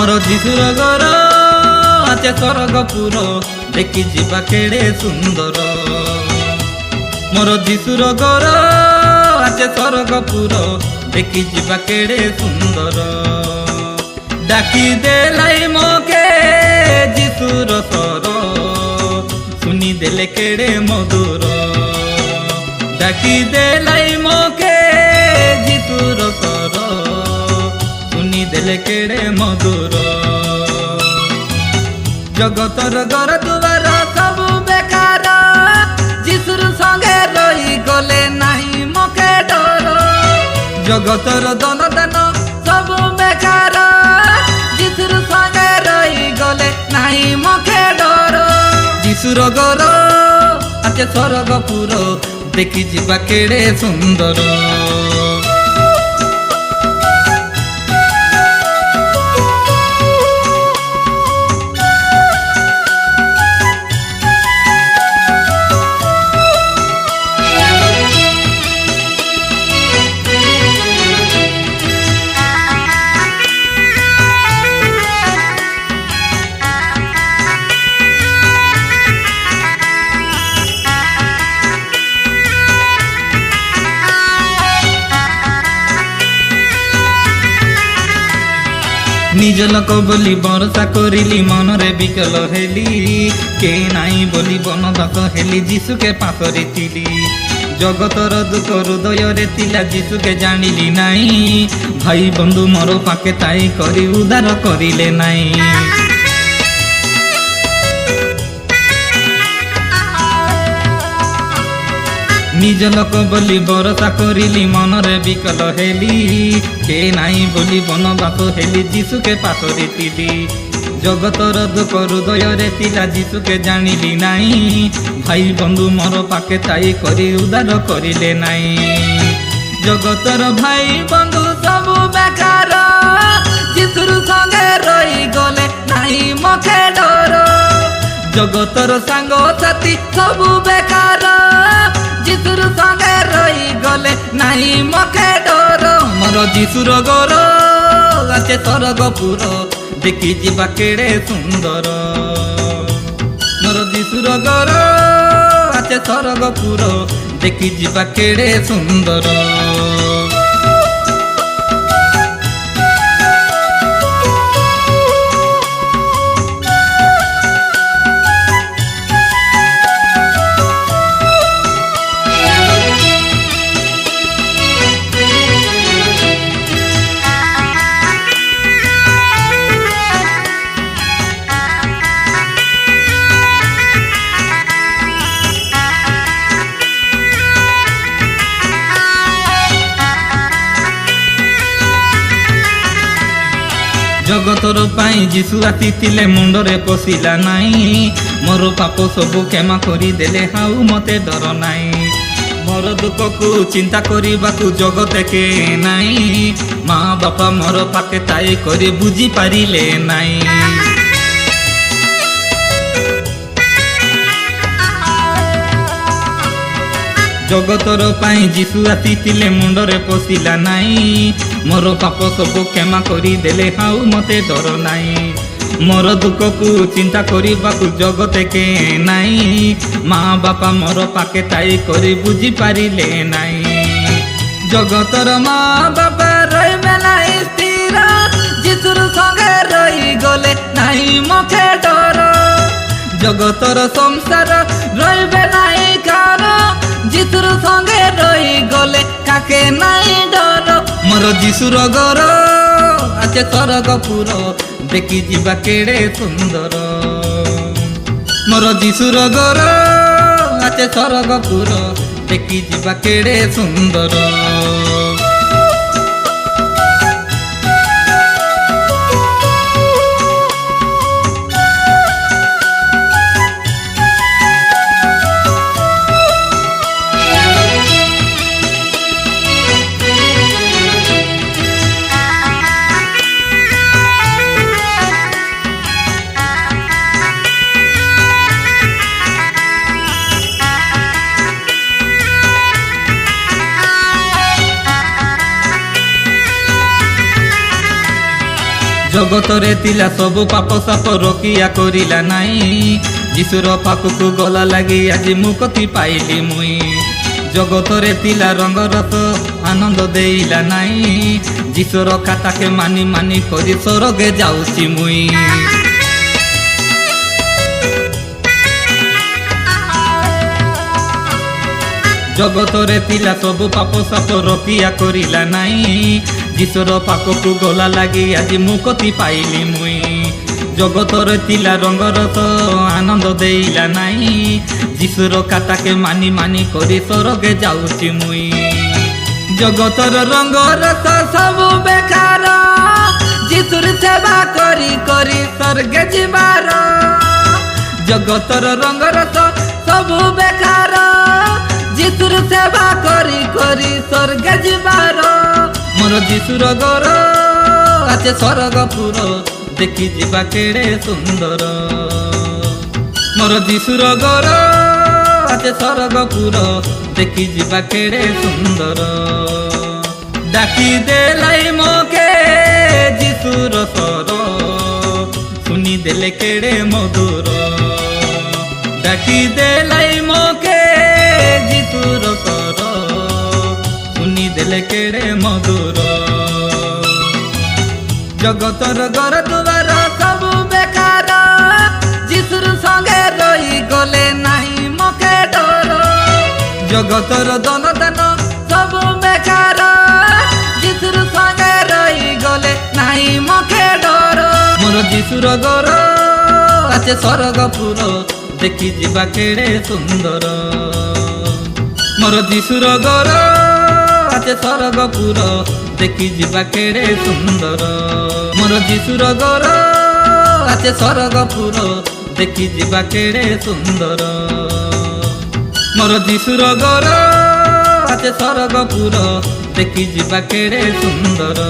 मोर जीशुर घर आचे स्वर्गपुर देखी जीवा केड़े सुंदर। मोर जीशुर घर आचे स्वर्गपुर देखी जीवा केड़े सुंदर। डाकी देलाई मोके जीशुर स्वर सुनी देले केड़े मधुर। डाकी देलाई मोके जीशुर स्वर सुनी देले केड़े मधुर। जगतर घर दुआर सब बेकार जीशुर संगे रही गले नहीं मोके डर। जगतर दन दान सब बेकार जीशुर संगे रही गले नहीं मोके डर। जीशुर घर आचे स्वर्गपुर देखी जीवा केड़े सुंदर। निज लोक बोली भरोसा करिली मनरे बिकल हेली के नाई बोली बनवास हेली जीशु के पाखरे थिली। जगतर दुख हृदय रे थिला जीशु के जानिली नाई भाई बंधु मोर पाखे ताई करी उद्धार करिले नाई। निज लोक बोली भरोसा करिली मनरे बिकल हेली के नाई बोली बनवास हेली जीशु के पाखरे थिली। जगतर दुख हृदय रे थिला जीशु के जानिली नाई भाई बंधु मोर पाखे ताई करी उद्धार करिले नाई। जगतर भाई बंधु सब बेकार जीशुर संगे रही गले नाई मोके डर। जगतर सांग साथी सब बेकार जीशुर संगे रही गले नहीं मोके डर। मोर जीशुर घर आचे स्वर्गपुर देखी जीवा केड़े सुंदर। मोर जीशुर घर आचे स्वर्गपुर देखी जीवा केड़े सुंदर। जगतर पाई जीशु आसीथिले मुंडरे पशिला नाई मोर पाप सबु क्षमा करी देले हाउ मते डर नाई। मोर दुख को चिंता करिबाकू जगते के नाई माँ बापा मोर पाखे ताई करी बुझी पारिले नाई। जगतर पाई जीशु आसीथिले मुंडरे पशिला नाई मोर पाप सब क्षमा करी देले हाउ मते डर नाई। मोर दुख को चिंता करिबाकू जगते के नाई माँ बापा मोर पाखे ताई करी बुझी पारिले नाई। जगतर माँ बापा रहिबे नाई स्थिर जीशुर संगे रही गले नाई मोके डर। जगतर संसार रहिबे नाई कार जीशुर संगे रही गले काके नाई डर। मोर जीशुर घर आचे स्वर्गपुर देखी जीवा केड़े सुंदर। मोर जीशुर घर आचे स्वर्गपुर देखी जीवा केड़े सुंदर। जगतरे तिला सबु पाप साप रोकिया करिला नाई जीशुर पाखकु गला लगी आज मुक्ति पाइली मुई जगतरे तिला रंग रस आनंद देइला नाई जीशुर खाता के मानी मानी करी स्वर्गे जाउची मुई जगतरे तिला सबु पाप साप रोकिया करिला नाई जीशुर पाखकु गला लगी आज मुक्ति पाइली मुई जगतरे तिला रंग रस आनंद देइला नाई जीशुर खाता के मानी मानी करी स्वर्गे जाउची मुई जगतर रंग रस सब बेकार जीशुर सेवा करी करी स्वर्गे जिबार जगतर रंग रस सब बेकार जीशुर सेवा करी करी स्वर्गे जिबार मोर जीशुर घर आछे स्वर्गपुर देखी जीवा केड़े सुंदर मोर जीशुर घर आछे स्वर्गपुर देखी जीवा केड़े सुंदर डाकी देलाई मोके जीशुर स्वर सुनी देले केड़े मधुर डाकी देलाई मोके जीशुर स्वर सुनी देले केड़े मधुर जगतर घर दुआर सबु बेकार जीशुर संगे रही गले नहीं मके डर जगतर दन दन सबु बेकार जीशुर संगे रही गले नहीं मके डर मोर जीशुर घर आछे स्वर्गपुर देखी जीवा केड़े सुंदर मोर जीशुर घर आछे स्वर्गपुर देखी जीवा केड़े सुंदर मोर जीशुर घर आछे स्वर्गपुर देखी जीवा केड़े सुंदर मोर जीशुर घर आछे स्वर्गपुर देखी जीवा केड़े सुंदर।